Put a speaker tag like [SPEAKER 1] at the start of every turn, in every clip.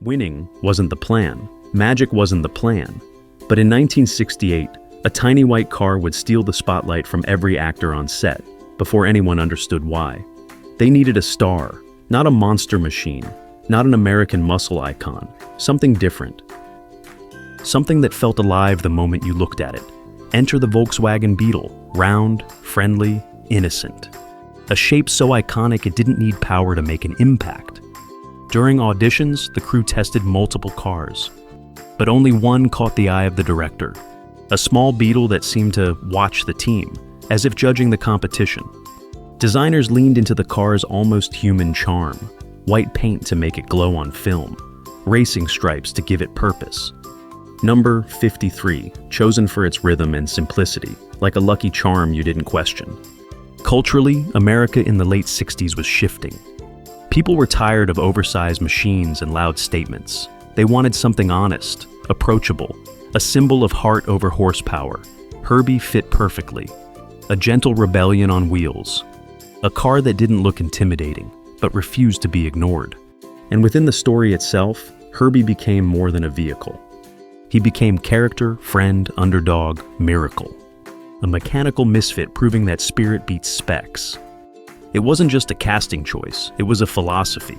[SPEAKER 1] Winning wasn't the plan. Magic wasn't the plan. But in 1968, a tiny white car would steal the spotlight from every actor on set, before anyone understood why. They needed a star, not a monster machine, not an American muscle icon, something different. Something that felt alive the moment you looked at it. Enter the Volkswagen Beetle, round, friendly, innocent. A shape so iconic it didn't need power to make an impact. During auditions, the crew tested multiple cars, but only one caught the eye of the director. A small Beetle that seemed to watch the team, as if judging the competition. Designers leaned into the car's almost human charm. White paint to make it glow on film. Racing stripes to give it purpose. Number 53, chosen for its rhythm and simplicity, like a lucky charm you didn't question. Culturally, America in the late 60s was shifting. People were tired of oversized machines and loud statements. They wanted something honest, approachable, a symbol of heart over horsepower. Herbie fit perfectly. A gentle rebellion on wheels. A car that didn't look intimidating, but refused to be ignored. And within the story itself, Herbie became more than a vehicle. He became character, friend, underdog, miracle. A mechanical misfit proving that spirit beats specs. It wasn't just a casting choice, it was a philosophy.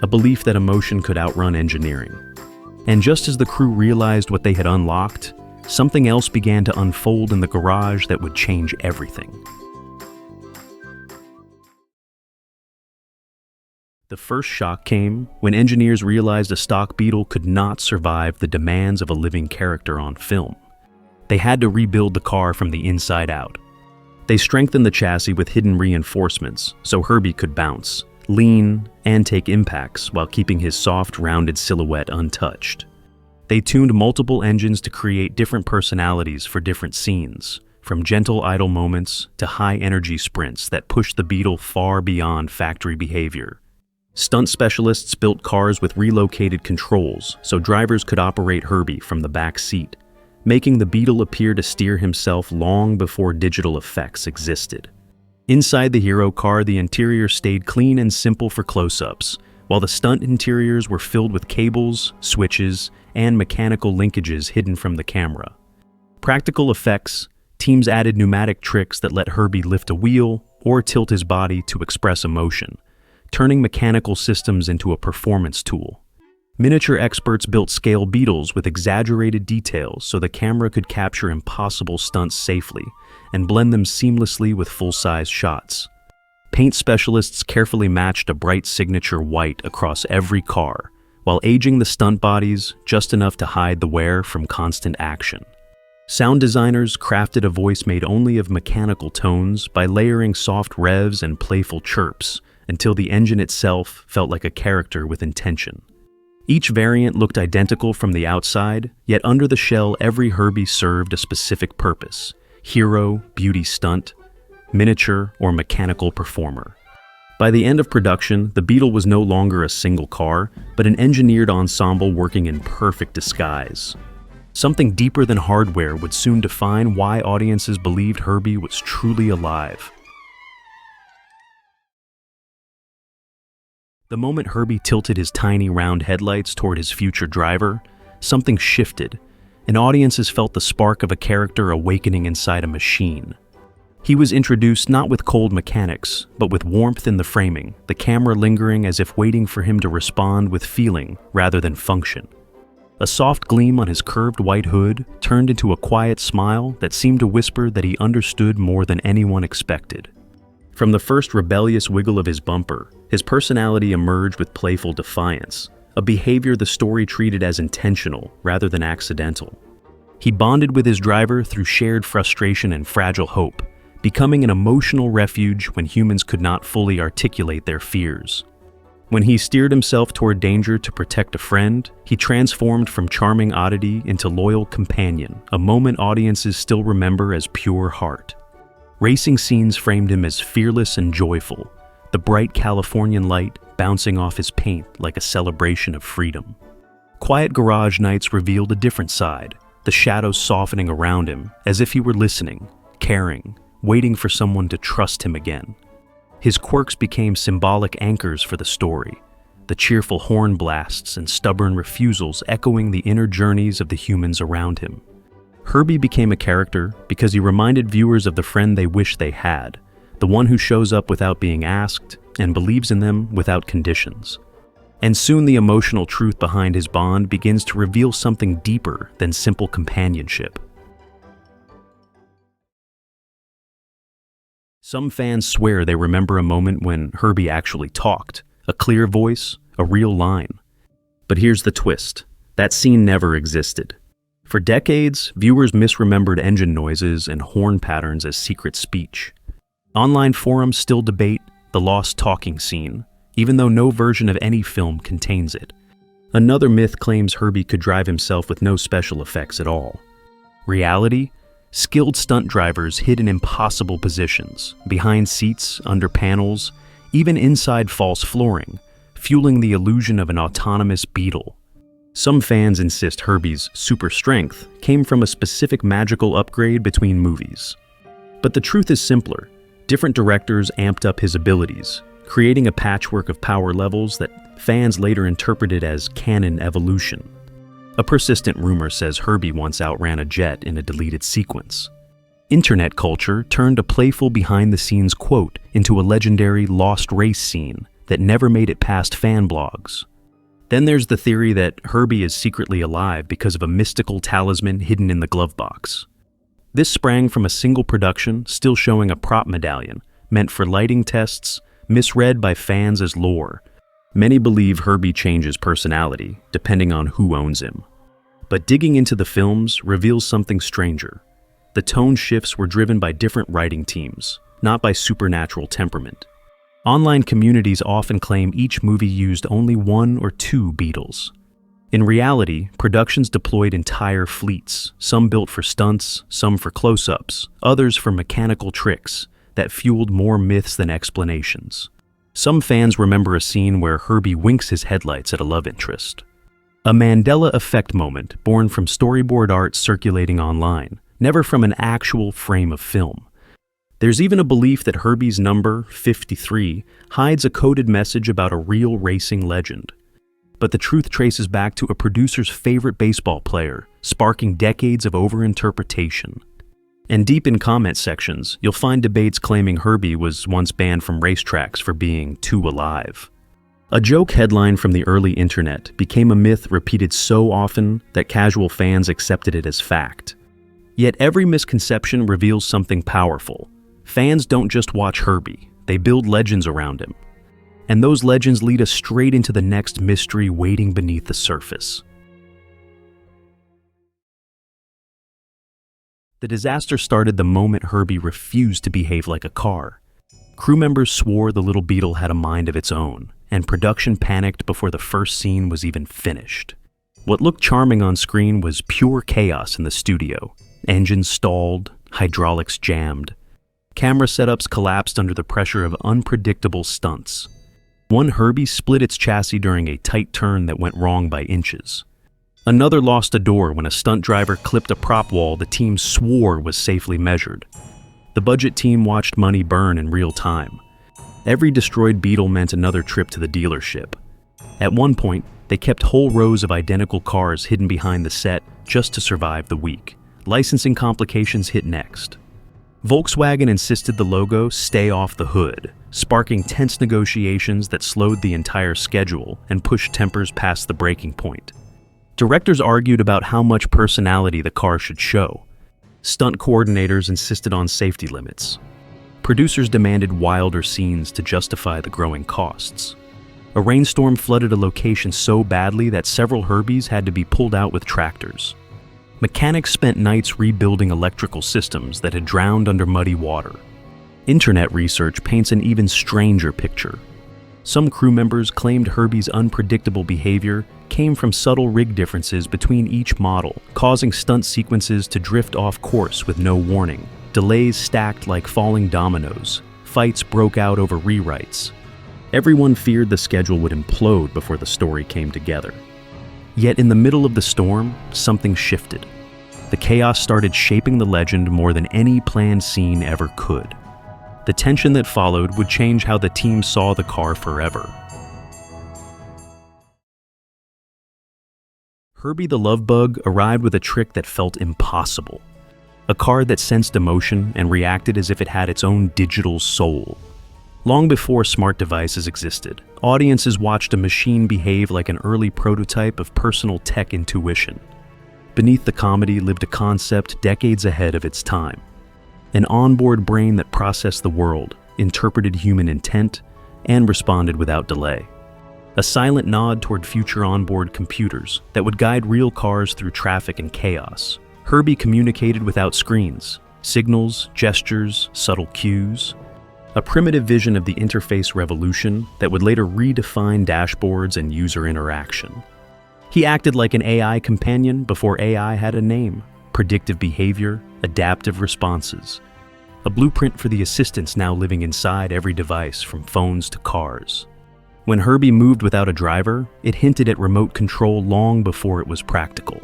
[SPEAKER 1] A belief that emotion could outrun engineering. And just as the crew realized what they had unlocked, something else began to unfold in the garage that would change everything. The first shock came when engineers realized a stock Beetle could not survive the demands of a living character on film. They had to rebuild the car from the inside out. They strengthened the chassis with hidden reinforcements so Herbie could bounce, lean, and take impacts while keeping his soft, rounded silhouette untouched. They tuned multiple engines to create different personalities for different scenes, from gentle idle moments to high-energy sprints that pushed the Beetle far beyond factory behavior. Stunt specialists built cars with relocated controls so drivers could operate Herbie from the back seat, making the Beetle appear to steer himself long before digital effects existed. Inside the hero car, the interior stayed clean and simple for close-ups, while the stunt interiors were filled with cables, switches, and mechanical linkages hidden from the camera. Practical effects, teams added pneumatic tricks that let Herbie lift a wheel or tilt his body to express emotion, turning mechanical systems into a performance tool. Miniature experts built scale Beetles with exaggerated details so the camera could capture impossible stunts safely and blend them seamlessly with full-size shots. Paint specialists carefully matched a bright signature white across every car, while aging the stunt bodies just enough to hide the wear from constant action. Sound designers crafted a voice made only of mechanical tones by layering soft revs and playful chirps until the engine itself felt like a character with intention. Each variant looked identical from the outside, yet under the shell every Herbie served a specific purpose: hero, beauty stunt, miniature, or mechanical performer. By the end of production, the Beetle was no longer a single car, but an engineered ensemble working in perfect disguise. Something deeper than hardware would soon define why audiences believed Herbie was truly alive. The moment Herbie tilted his tiny round headlights toward his future driver, something shifted, and audiences felt the spark of a character awakening inside a machine. He was introduced not with cold mechanics, but with warmth in the framing, the camera lingering as if waiting for him to respond with feeling rather than function. A soft gleam on his curved white hood turned into a quiet smile that seemed to whisper that he understood more than anyone expected. From the first rebellious wiggle of his bumper, his personality emerged with playful defiance, a behavior the story treated as intentional rather than accidental. He bonded with his driver through shared frustration and fragile hope, becoming an emotional refuge when humans could not fully articulate their fears. When he steered himself toward danger to protect a friend, he transformed from charming oddity into loyal companion, a moment audiences still remember as pure heart. Racing scenes framed him as fearless and joyful, the bright Californian light bouncing off his paint like a celebration of freedom. Quiet garage nights revealed a different side, the shadows softening around him as if he were listening, caring, waiting for someone to trust him again. His quirks became symbolic anchors for the story, the cheerful horn blasts and stubborn refusals echoing the inner journeys of the humans around him. Herbie became a character because he reminded viewers of the friend they wish they had, the one who shows up without being asked and believes in them without conditions. And soon the emotional truth behind his bond begins to reveal something deeper than simple companionship. Some fans swear they remember a moment when Herbie actually talked, a clear voice, a real line. But here's the twist: that scene never existed. For decades, viewers misremembered engine noises and horn patterns as secret speech. Online forums still debate the lost talking scene, even though no version of any film contains it. Another myth claims Herbie could drive himself with no special effects at all. Reality? Skilled stunt drivers hid in impossible positions, behind seats, under panels, even inside false flooring, fueling the illusion of an autonomous Beetle. Some fans insist Herbie's super strength came from a specific magical upgrade between movies. But the truth is simpler. Different directors amped up his abilities, creating a patchwork of power levels that fans later interpreted as canon evolution. A persistent rumor says Herbie once outran a jet in a deleted sequence. Internet culture turned a playful behind-the-scenes quote into a legendary lost race scene that never made it past fan blogs. Then there's the theory that Herbie is secretly alive because of a mystical talisman hidden in the glove box. This sprang from a single production still showing a prop medallion, meant for lighting tests, misread by fans as lore. Many believe Herbie changes personality, depending on who owns him. But digging into the films reveals something stranger. The tone shifts were driven by different writing teams, not by supernatural temperament. Online communities often claim each movie used only one or two Beetles. In reality, productions deployed entire fleets, some built for stunts, some for close-ups, others for mechanical tricks that fueled more myths than explanations. Some fans remember a scene where Herbie winks his headlights at a love interest. A Mandela effect moment born from storyboard art circulating online, never from an actual frame of film. There's even a belief that Herbie's number, 53, hides a coded message about a real racing legend. But the truth traces back to a producer's favorite baseball player, sparking decades of overinterpretation. And deep in comment sections, you'll find debates claiming Herbie was once banned from racetracks for being too alive. A joke headline from the early internet became a myth repeated so often that casual fans accepted it as fact. Yet every misconception reveals something powerful. Fans don't just watch Herbie, they build legends around him. And those legends lead us straight into the next mystery waiting beneath the surface. The disaster started the moment Herbie refused to behave like a car. Crew members swore the little Beetle had a mind of its own, and production panicked before the first scene was even finished. What looked charming on screen was pure chaos in the studio. Engines stalled, hydraulics jammed. Camera setups collapsed under the pressure of unpredictable stunts. One Herbie split its chassis during a tight turn that went wrong by inches. Another lost a door when a stunt driver clipped a prop wall the team swore was safely measured. The budget team watched money burn in real time. Every destroyed Beetle meant another trip to the dealership. At one point, they kept whole rows of identical cars hidden behind the set just to survive the week. Licensing complications hit next. Volkswagen insisted the logo stay off the hood, sparking tense negotiations that slowed the entire schedule and pushed tempers past the breaking point. Directors argued about how much personality the car should show. Stunt coordinators insisted on safety limits. Producers demanded wilder scenes to justify the growing costs. A rainstorm flooded a location so badly that several Herbies had to be pulled out with tractors. Mechanics spent nights rebuilding electrical systems that had drowned under muddy water. Internet research paints an even stranger picture. Some crew members claimed Herbie's unpredictable behavior came from subtle rig differences between each model, causing stunt sequences to drift off course with no warning. Delays stacked like falling dominoes. Fights broke out over rewrites. Everyone feared the schedule would implode before the story came together. Yet in the middle of the storm, something shifted. The chaos started shaping the legend more than any planned scene ever could. The tension that followed would change how the team saw the car forever. Herbie the Love Bug arrived with a trick that felt impossible. A car that sensed emotion and reacted as if it had its own digital soul. Long before smart devices existed, audiences watched a machine behave like an early prototype of personal tech intuition. Beneath the comedy lived a concept decades ahead of its time. An onboard brain that processed the world, interpreted human intent, and responded without delay. A silent nod toward future onboard computers that would guide real cars through traffic and chaos. Herbie communicated without screens, signals, gestures, subtle cues. A primitive vision of the interface revolution that would later redefine dashboards and user interaction. He acted like an AI companion before AI had a name, predictive behavior, adaptive responses. A blueprint for the assistants now living inside every device from phones to cars. When Herbie moved without a driver, it hinted at remote control long before it was practical.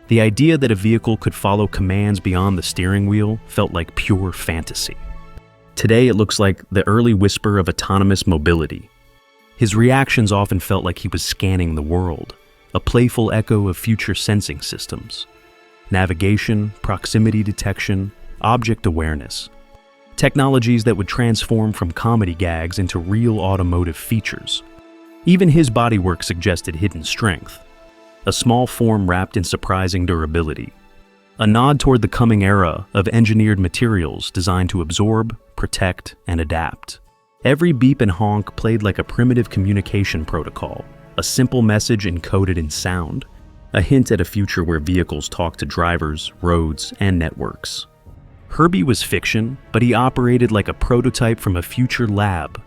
[SPEAKER 1] The idea that a vehicle could follow commands beyond the steering wheel felt like pure fantasy. Today it looks like the early whisper of autonomous mobility. His reactions often felt like he was scanning the world, a playful echo of future sensing systems. Navigation, proximity detection, object awareness. Technologies that would transform from comedy gags into real automotive features. Even his bodywork suggested hidden strength. A small form wrapped in surprising durability. A nod toward the coming era of engineered materials designed to absorb, protect, and adapt. Every beep and honk played like a primitive communication protocol, a simple message encoded in sound, a hint at a future where vehicles talk to drivers, roads, and networks. Herbie was fiction, but he operated like a prototype from a future lab.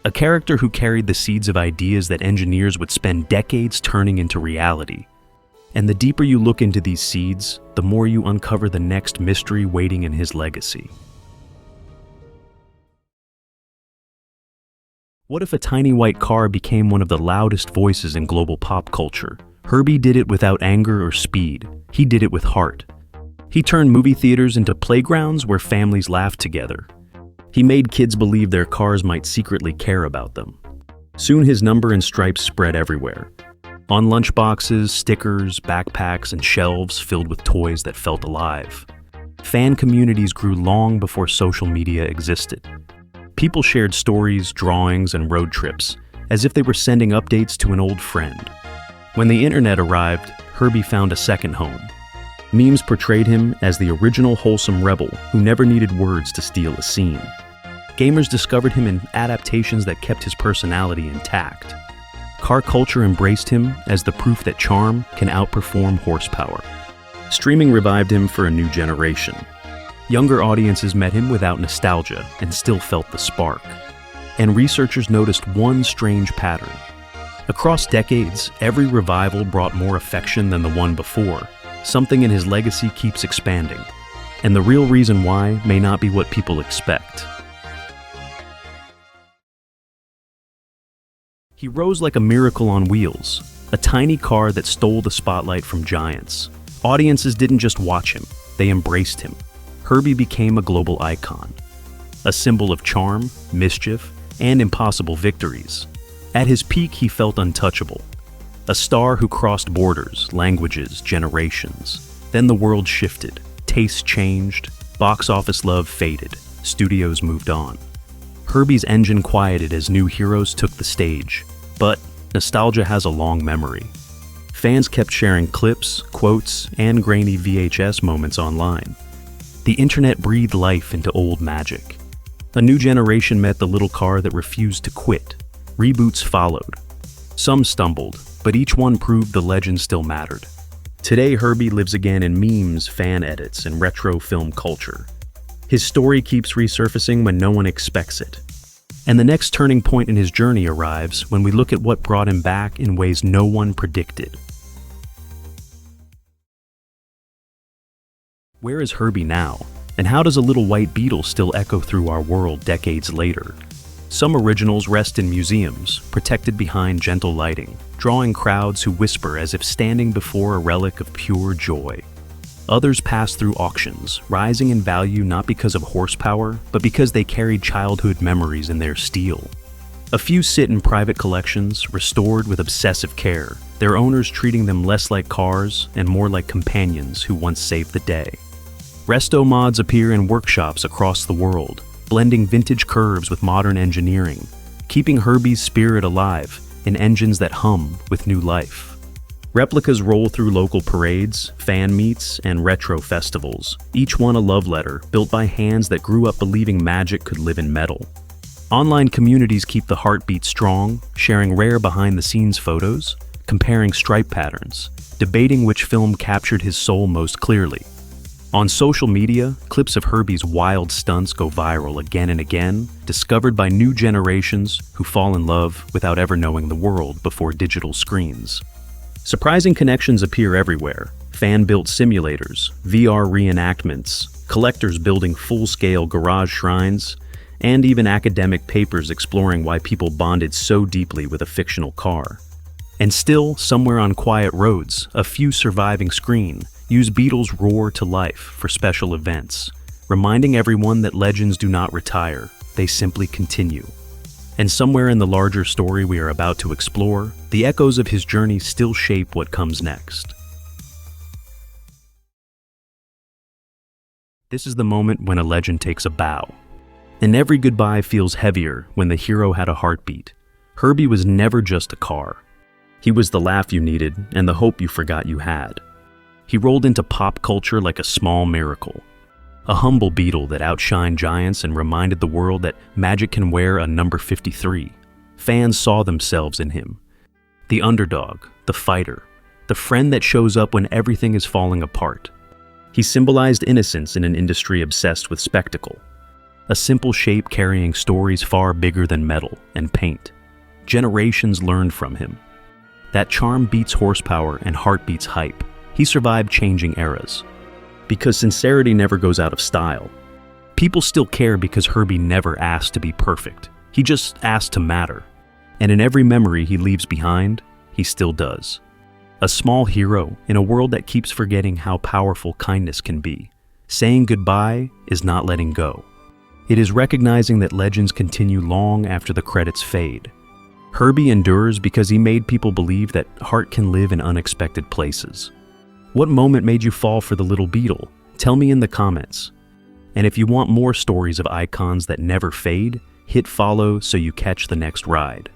[SPEAKER 1] A character who carried the seeds of ideas that engineers would spend decades turning into reality. And the deeper you look into these seeds, the more you uncover the next mystery waiting in his legacy. What if a tiny white car became one of the loudest voices in global pop culture? Herbie did it without anger or speed. He did it with heart. He turned movie theaters into playgrounds where families laughed together. He made kids believe their cars might secretly care about them. Soon his number and stripes spread everywhere. On lunchboxes, stickers, backpacks, and shelves filled with toys that felt alive. Fan communities grew long before social media existed. People shared stories, drawings, and road trips, as if they were sending updates to an old friend. When the internet arrived, Herbie found a second home. Memes portrayed him as the original wholesome rebel who never needed words to steal a scene. Gamers discovered him in adaptations that kept his personality intact. Car culture embraced him as the proof that charm can outperform horsepower. Streaming revived him for a new generation. Younger audiences met him without nostalgia and still felt the spark. And researchers noticed one strange pattern. Across decades, every revival brought more affection than the one before. Something in his legacy keeps expanding. And the real reason why may not be what people expect. He rose like a miracle on wheels, a tiny car that stole the spotlight from giants. Audiences didn't just watch him, they embraced him. Herbie became a global icon, a symbol of charm, mischief, and impossible victories. At his peak, he felt untouchable, a star who crossed borders, languages, generations. Then the world shifted, tastes changed, box office love faded, studios moved on. Herbie's engine quieted as new heroes took the stage, but nostalgia has a long memory. Fans kept sharing clips, quotes, and grainy VHS moments online. The internet breathed life into old magic. A new generation met the little car that refused to quit. Reboots followed. Some stumbled, but each one proved the legend still mattered. Today, Herbie lives again in memes, fan edits, and retro film culture. His story keeps resurfacing when no one expects it. And the next turning point in his journey arrives when we look at what brought him back in ways no one predicted. Where is Herbie now? And how does a little white Beetle still echo through our world decades later? Some originals rest in museums, protected behind gentle lighting, drawing crowds who whisper as if standing before a relic of pure joy. Others pass through auctions, rising in value not because of horsepower, but because they carried childhood memories in their steel. A few sit in private collections, restored with obsessive care, their owners treating them less like cars and more like companions who once saved the day. Resto mods appear in workshops across the world, blending vintage curves with modern engineering, keeping Herbie's spirit alive in engines that hum with new life. Replicas roll through local parades, fan meets, and retro festivals, each one a love letter built by hands that grew up believing magic could live in metal. Online communities keep the heartbeat strong, sharing rare behind-the-scenes photos, comparing stripe patterns, debating which film captured his soul most clearly. On social media, clips of Herbie's wild stunts go viral again and again, discovered by new generations who fall in love without ever knowing the world before digital screens. Surprising connections appear everywhere: fan-built simulators, VR reenactments, collectors building full-scale garage shrines, and even academic papers exploring why people bonded so deeply with a fictional car. And still, somewhere on quiet roads, a few surviving screen use Beetle's roar to life for special events, reminding everyone that legends do not retire, they simply continue. And somewhere in the larger story we are about to explore, the echoes of his journey still shape what comes next. This is the moment when a legend takes a bow. And every goodbye feels heavier when the hero had a heartbeat. Herbie was never just a car. He was the laugh you needed and the hope you forgot you had. He rolled into pop culture like a small miracle. A humble Beetle that outshined giants and reminded the world that magic can wear a number 53. Fans saw themselves in him. The underdog, the fighter, the friend that shows up when everything is falling apart. He symbolized innocence in an industry obsessed with spectacle. A simple shape carrying stories far bigger than metal and paint. Generations learned from him. That charm beats horsepower and heart beats hype. He survived changing eras. Because sincerity never goes out of style. People still care because Herbie never asked to be perfect. He just asked to matter. And in every memory he leaves behind, he still does. A small hero in a world that keeps forgetting how powerful kindness can be. Saying goodbye is not letting go. It is recognizing that legends continue long after the credits fade. Herbie endures because he made people believe that heart can live in unexpected places. What moment made you fall for the little Beetle? Tell me in the comments. And if you want more stories of icons that never fade, hit follow so you catch the next ride.